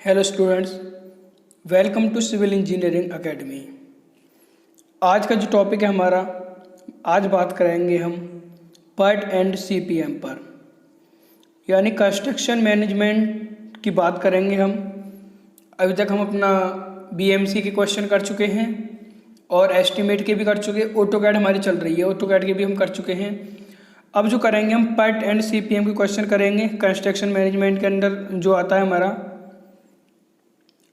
Hello students, welcome to civil engineering academy. आज का जो टॉपिक है हमारा, आज बात करेंगे हम PERT एंड CPM पर, यानी कंस्ट्रक्शन मैनेजमेंट की बात करेंगे हम। अभी तक हम अपना BMC के क्वेश्चन कर चुके हैं और एस्टीमेट के भी कर चुके हैं। ऑटोकैड हमारी चल रही है, ऑटोकैड के भी हम कर चुके हैं। अब जो करेंगे हम PERT एंड CPM के क्वेश्चन करेंगे। कंस्ट्रक्शन मैनेजमेंट के अंदर जो आता है हमारा,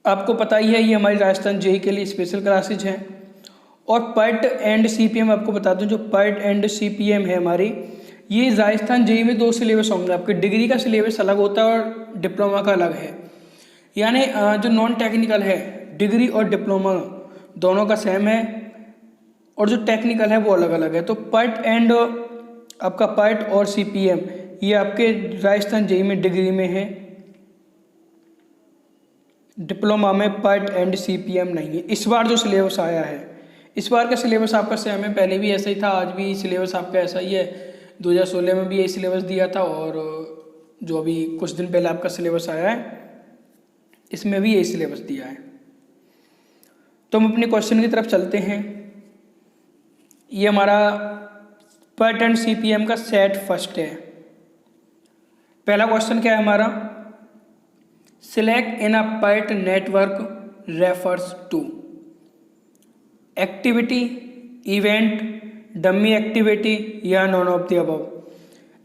आपको पता ही है, ये हमारी राजस्थान जेई के लिए स्पेशल क्लासेज हैं। और PERT एंड CPM आपको बता दूं, जो PERT एंड CPM है हमारी, ये राजस्थान जेई में दो सिलेबस होंगे। आपके डिग्री का सिलेबस अलग होता है और डिप्लोमा का अलग है। यानी जो नॉन टेक्निकल है, डिग्री और डिप्लोमा दोनों का सेम है, और जो टेक्निकल है वो अलग अलग है। तो PERT एंड आपका PERT और CPM ये आपके राजस्थान जेई में डिग्री में है, डिप्लोमा में PERT एंड CPM नहीं है। इस बार जो सिलेबस आया है, इस बार का सिलेबस आपका सेम है, पहले भी ऐसा ही था, आज भी सिलेबस आपका ऐसा ही है। 2016 में भी यही सिलेबस दिया था, और जो अभी कुछ दिन पहले आपका सिलेबस आया है, इसमें भी यही सिलेबस दिया है। तो हम अपने क्वेश्चन की तरफ चलते हैं। ये हमारा PERT एंड CPM का सेट फर्स्ट है। पहला क्वेश्चन क्या है हमारा, select in a PERT network refers to activity, event, dummy activity या नॉन ऑफ द अबव।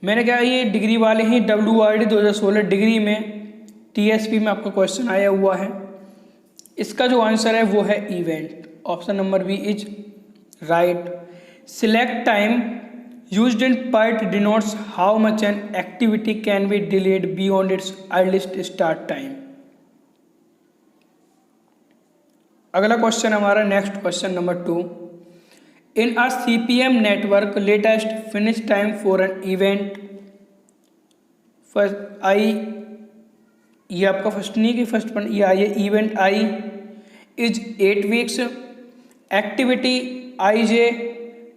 मैंने कहा ये डिग्री वाले ही WRD 2016 डिग्री में TSP में आपका क्वेश्चन आया हुआ है। इसका जो आंसर है वो है event. Option number B is right. Select time used in PERT denotes how much an activity can be delayed beyond its earliest start time। अगला क्वेश्चन हमारा, next question number 2, in a CPM network latest finish time for an event first आई, ये आपका first नहीं कि first point, ये I है, event I is 8 weeks, activity IJ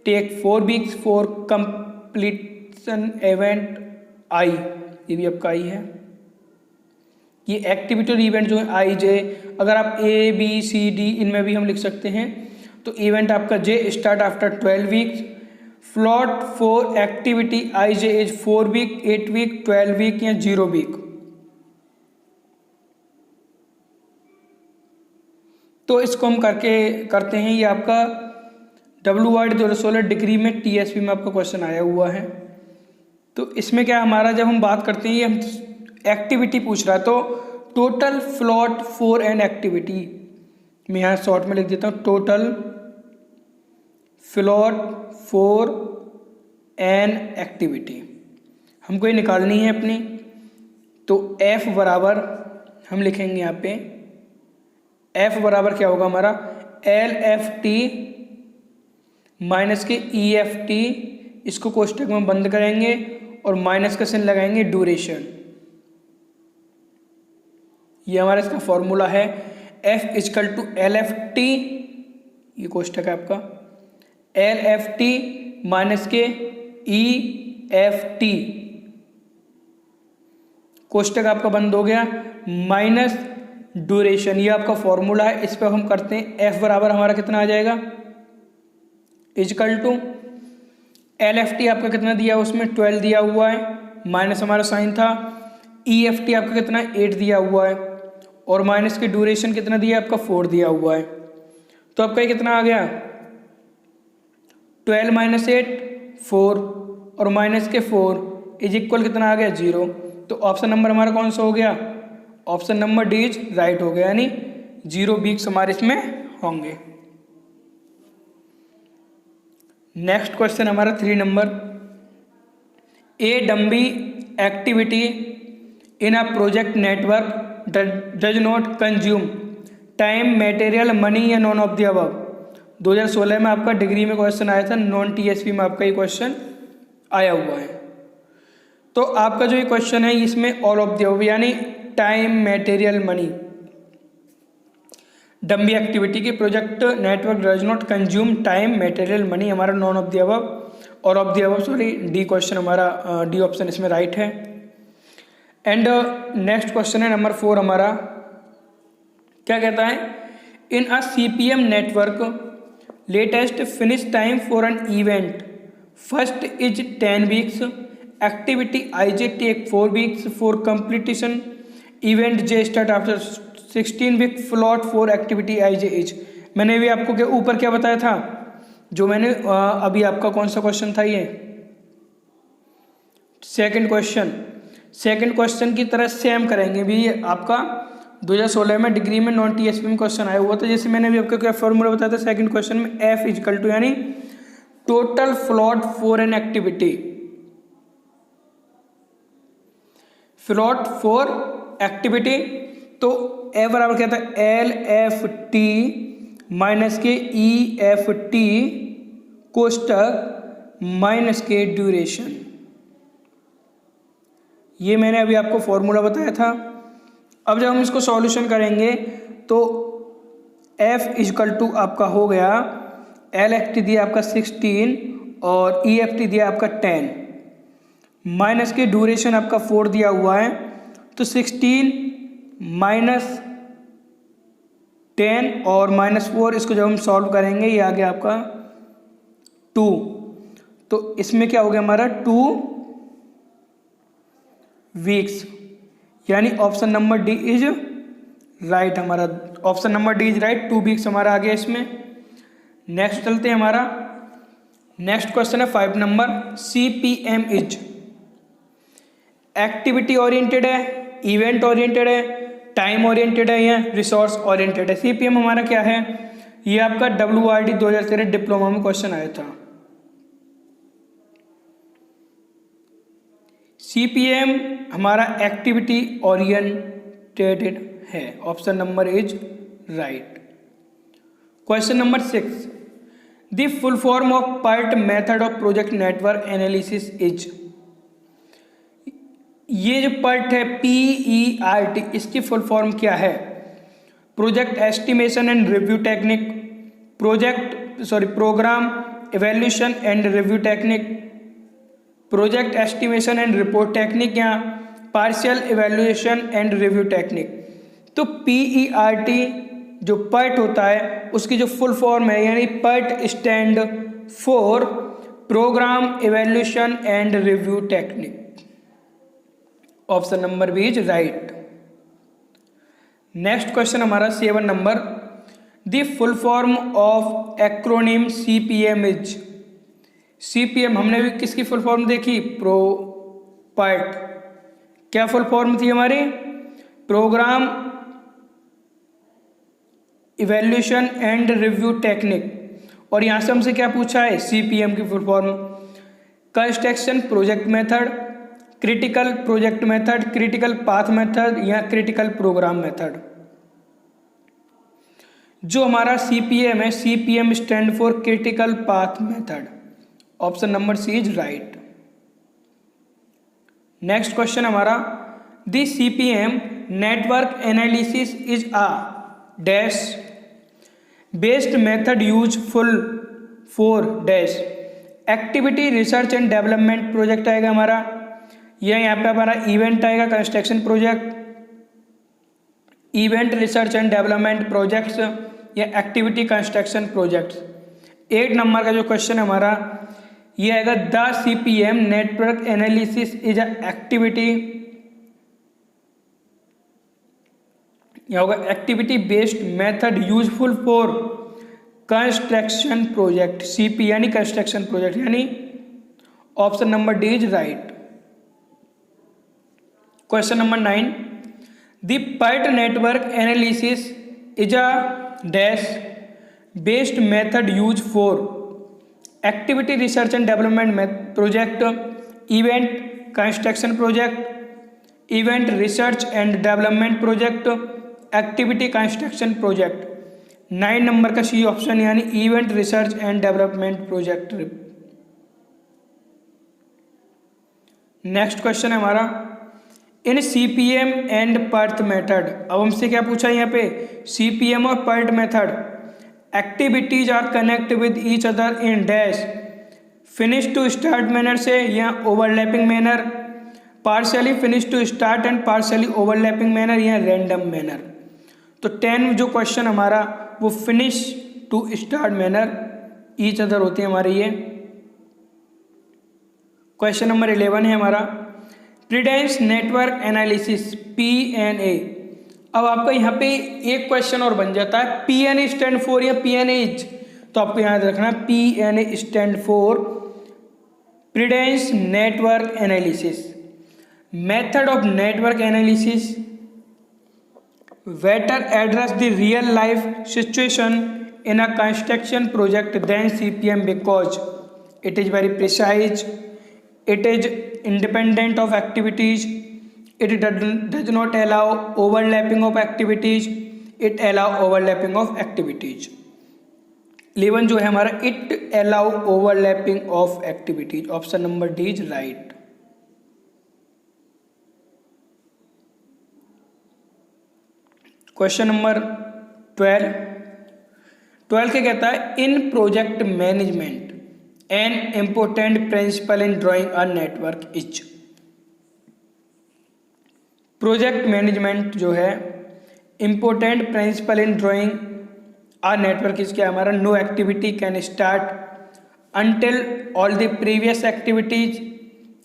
take 4 weeks for completion event I, ये भी आपका आई है। ये एक्टिविटी और इवेंट जो है IJ, अगर आप ABCD इनमें भी हम लिख सकते हैं। तो इवेंट आपका J start after 12 weeks, float for activity IJ is 4 week, 8 week, 12 week या 0 वीक। तो इसको हम करते हैं। ये आपका WRD 2016 डिग्री में TSP में आपका क्वेश्चन आया हुआ है। तो इसमें क्या हमारा, जब हम बात करते हैं, ये हम एक्टिविटी पूछ रहा है, तो total float for an activity, मैं यहाँ शॉर्ट में लिख देता हूँ, total float for an activity हमको ये निकालनी है अपनी। तो F बराबर हम लिखेंगे यहाँ पे, F बराबर क्या होगा हमारा, LFT माइनस के EFT, इसको कोष्टक में बंद करेंगे और माइनस का चिन्ह लगाएंगे ड्यूरेशन। ये हमारा इसका फॉर्मूला है, F इजकल टू LFT, ये कोष्टक है आपका, LFT माइनस के EFT, कोष्टक आपका बंद हो गया, माइनस ड्यूरेशन, ये आपका फॉर्मूला है। इस पर हम करते हैं, F बराबर हमारा कितना आ जाएगा, इजकल टू LFT आपका कितना दिया है, उसमें 12 दिया हुआ है, माइनस हमारा साइन था, EFT आपका कितना 8 दिया हुआ है, और माइनस की ड्यूरेशन कितना दिया आपका 4 दिया हुआ है। तो आपका ये कितना आ गया, 12 माइनस 8 4, और माइनस के 4 इज इक्वल कितना आ गया 0। तो ऑप्शन नंबर हमारा कौन सा हो गया, option number D is right हो गया, यानी 0 वीक्स हमारे इसमें होंगे। नेक्स्ट क्वेश्चन हमारा 3 number, a dummy activity in a project network does not consume time, material, money या नॉन ऑफ द अबव। 2016 में आपका डिग्री में क्वेश्चन आया था, नॉन TSP में आपका ये क्वेश्चन आया हुआ है। तो आपका जो ये क्वेश्चन है, इसमें ऑल ऑफ द अबव, यानी time, material, money, dummy activity के project network does not consume time, material, money, हमारा नॉन ऑफ द अबव और of the above, sorry, D question हमारा, डी ऑप्शन इसमें राइट है। And next question है number 4 हमारा, क्या कहता है, in a CPM network latest finish time for an event first is 10 weeks, activity IJ take 4 weeks for completion, event J start after 16 week, float for activity IJ is. मैंने भी आपको के ऊपर क्या बताया था, जो मैंने अभी आपका कौन सा क्वेश्चन था, ये सेकंड क्वेश्चन की तरह सेम करेंगे भी। ये आपका 2016 में डिग्री में नॉन TSP में क्वेश्चन आया हुआ था। जैसे मैंने भी आपको क्या फॉर्मूला बताया था सेकंड क्वेश्चन में, F इजकल टू यानी total float for an activity, float for activity, तो F बराबर क्या था, LFT माइनस के EFT कोष्टक माइनस के ड्यूरेशन। ये मैंने अभी आपको फॉर्मूला बताया था। अब जब हम इसको सॉल्यूशन करेंगे तो F इजकल टू आपका हो गया, LFT दिया आपका 16 और EFT दिया आपका 10, माइनस के ड्यूरेशन आपका 4 दिया हुआ है, तो 16 माइनस 10 और माइनस 4, इसको जब हम सॉल्व करेंगे ये आ गया आपका 2, तो इसमें क्या हो गया हमारा 2 वीक्स, यानी option number D is right. हमारा option number D is right, 2 weeks हमारा आ गया इसमें। नेक्स्ट चलते हैं, हमारा नेक्स्ट क्वेश्चन है 5 number, CPM is activity oriented है, इवेंट ओरिएंटेड है, टाइम ओरिएंटेड है या रिसोर्स ओरिएंटेड है। CPM हमारा क्या है, ये आपका WRD 2013 डिप्लोमा में क्वेश्चन आया था। CPM हमारा एक्टिविटी ओरिएंटेड है, option number is right. Question number 6, the full form of PERT method of project network analysis is. ये जो PERT है PERT, इसकी फुल फॉर्म क्या है, project estimation and review technique, program evaluation and review technique, project estimation and report technique या partial evaluation and review technique. तो PERT जो PERT होता है उसकी जो फुल फॉर्म है, यानी PERT stand for program evaluation and review technique, option number B is right. Next question हमारा 7 number, the full form of acronym CPM is. CPM हमने भी किसकी फुल फॉर्म देखी, PERT, क्या फुल फॉर्म थी हमारी, program evaluation and review technique. और यहाँ से हमसे क्या पूछा है, CPM की full form construction project method, critical project method, critical path method या क्रिटिकल प्रोग्राम मेथड। जो हमारा CPM है, CPM stand for critical path method, option number C is right. Next question हमारा, the CPM network analysis is a dash based method useful for dash activity research and development project आएगा हमारा, या यहाँ पे हमारा event आएगा construction project, event research and development projects या activity construction projects. 8 number का जो क्वेश्चन है हमारा ये आएगा, the CPM network analysis is a activity, यह होगा activity based method useful for construction project, CP यानी कंस्ट्रक्शन प्रोजेक्ट, यानी option number D is right. Question number 9, the PERT network analysis is a dash based method use for activity research and development project, event construction project, event research and development project, activity construction project. 9 number का C option यानी event research and development project. Next question है हमारा, इन CPM and PERT method. अब हमसे क्या पूछा है यहाँ पे, CPM और PERT method activities are connect with each other in dash finish to start manner से या overlapping manner, partially finish to start and partially overlapping manner या रैंडम मैनर। तो 10 जो क्वेश्चन हमारा वो finish to start manner each other होते हैं हमारे ये। क्वेश्चन नंबर 11 है हमारा प्रीडेंस नेटवर्क एनालिसिस PNA। अब आपका यहाँ पे एक क्वेश्चन और बन जाता है, PNA स्टैंड फॉर या PNA, तो आपको याद रखना PNA stand for precedence network analysis. Method of network analysis better address the real life situation in a construction project than CPM because it is very precise, it is independent of activities, it does not allow overlapping of activities, it allow overlapping of activities। 11 जो है हमारा it allow overlapping of activities, option number D is right. Question number 12 क्या कहता है, in project management an important principle in drawing a network is. Project management जो है important principle in drawing a network is क्या हमारा, no activity can start until all the previous activities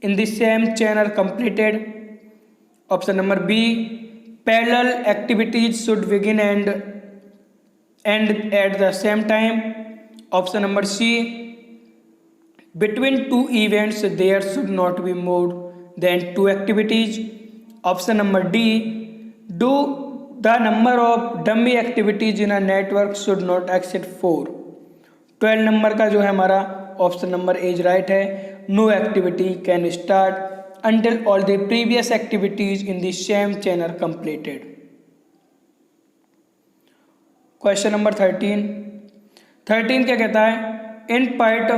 in the same chain are completed। Option number B, parallel activities should begin and end at the same time। Option number C, between two events there should not be more than two activities। Option number D, do the number of dummy activities in a network should not exceed 4। 12 number का जो है हमारा option number A right है, no activity can start until all the previous activities in the same chain are completed। Question number 13 क्या कहता है, in part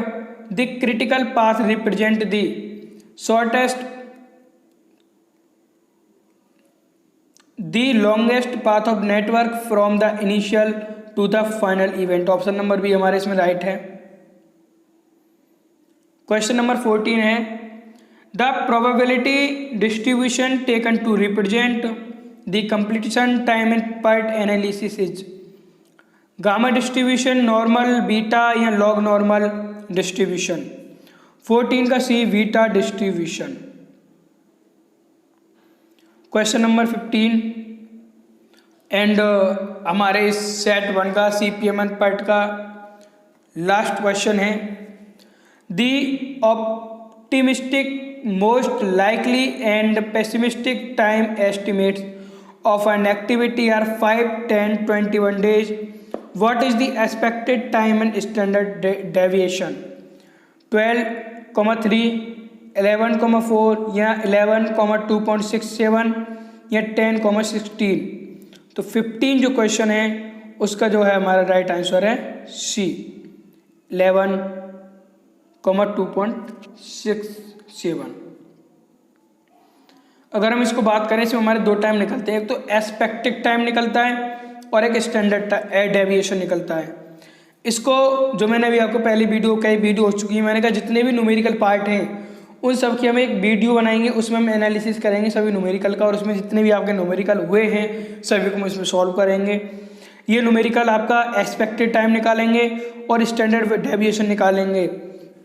the critical path represent the shortest, the longest path of network from the initial to the final event। Option number B हमारे इसमें right है। Question number 14 है, the probability distribution taken to represent the completion time in PERT analysis is. Gamma distribution, normal, beta या log normal distribution. 14 का C beta distribution. Question number 15 and हमारे इस set 1 का CPM part का last question है, the optimistic most likely and pessimistic time estimates of an activity are 5, 10, 21 days। What is the expected time and standard deviation. 12,3, 11,4 या 11,2.67 या 10,16। तो 15 जो question है उसका जो है हमारा राइट आंसर है सी, 11,2.67। अगर हम इसको बात करें इसमें हमारे दो टाइम निकलते हैं, एक तो एस्पेक्टेड टाइम निकलता है और एक स्टैंडर्ड डेविएशन निकलता है। इसको जो मैंने अभी आपको पहली कई वीडियो हो चुकी है, मैंने कहा जितने भी न्यूमेरिकल पार्ट हैं उन सब की हम एक वीडियो बनाएंगे, उसमें हम एनालिसिस करेंगे सभी न्यूमेरिकल का, और उसमें जितने भी आपके न्यूमेरिकल हुए हैं सभी को हम इसमें सॉल्व करेंगे। ये न्यूमेरिकल आपका एक्सपेक्टेड टाइम निकालेंगे और स्टैंडर्ड डेविएशन निकालेंगे।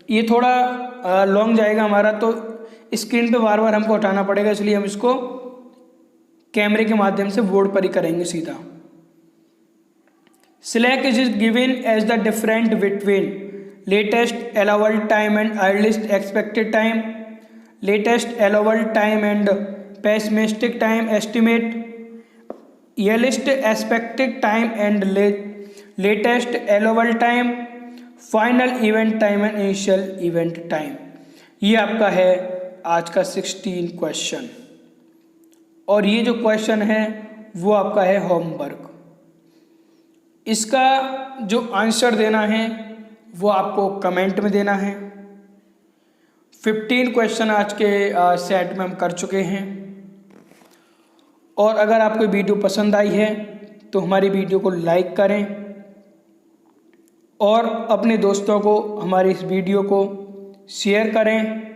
ये थोड़ा लॉन्ग जाएगा हमारा, तो स्क्रीन पे बार बार हमको हटाना पड़ेगा, इसलिए हम इसको कैमरे के माध्यम से बोर्ड पर ही करेंगे सीधा। Slack is given as the different between latest allowable time and earliest expected time, latest allowable time and pessimistic time estimate, earliest expected time and latest allowable time, final event time and initial event time। ये आपका है आज का 16 question, और ये जो question है वो आपका है होमवर्क। इसका जो आंसर देना है वो आपको कमेंट में देना है। 15 क्वेश्चन आज के सेट में हम कर चुके हैं, और अगर आपको वीडियो पसंद आई है तो हमारी वीडियो को लाइक करें और अपने दोस्तों को हमारी इस वीडियो को शेयर करें।